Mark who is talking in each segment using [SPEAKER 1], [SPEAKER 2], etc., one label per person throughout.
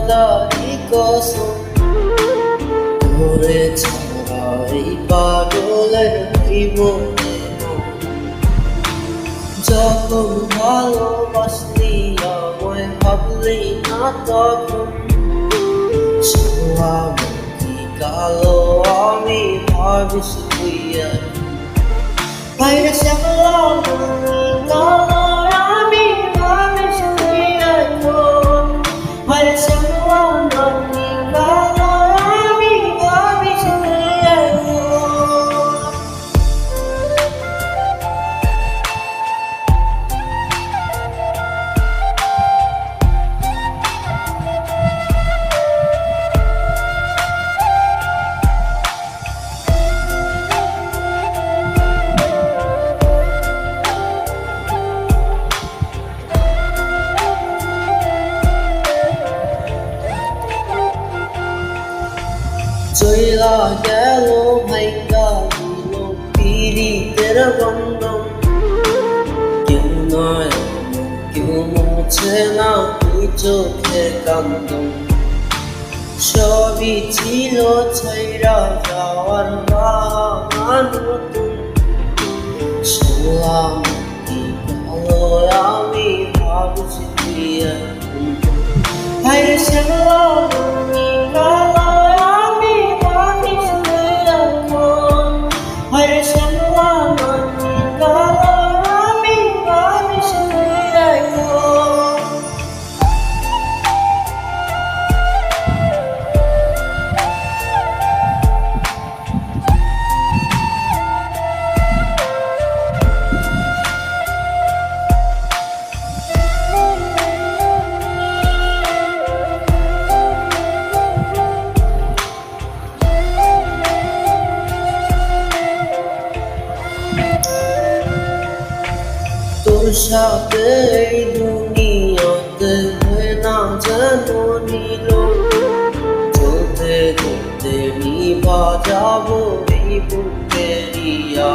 [SPEAKER 1] খোদারই কসম তোরে ছাড়া এই পাগলের জীবনে যখন ভালোবাসলি আমায় ভাবলি না তখন সোহামতি কালো আমি ভাবিস তুই বাইরে শ্যামলা কালো আমি ভাবিস তুই বাইরে শ্যামলা কালো আমি ভাবিস তুই চইলা গেল ভাইঙ্গা দিল পীড়িতের বন্ধন কেউ নয় কেউ মুছে না তুই চোখের কান্দন সবই ছিল ছাইরা যাওয়ার বাহানা নতুন সোহামতি কালো আমি ভাবছি তুই এখন ভাইরে শ্যামলা কালো তোর সাথে এই দুনিয়াতে না যেন নিল চলতে চলতে নিভা যাবো এই বুকেরিয়া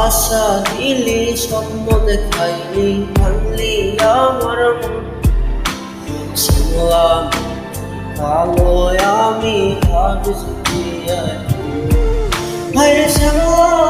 [SPEAKER 1] আশা দিলি স্বপ্ন দেখাইলি ভাঙলি আমার মন শুনলাম কালো আমি ভাবিস ভাইরে শ্যামলা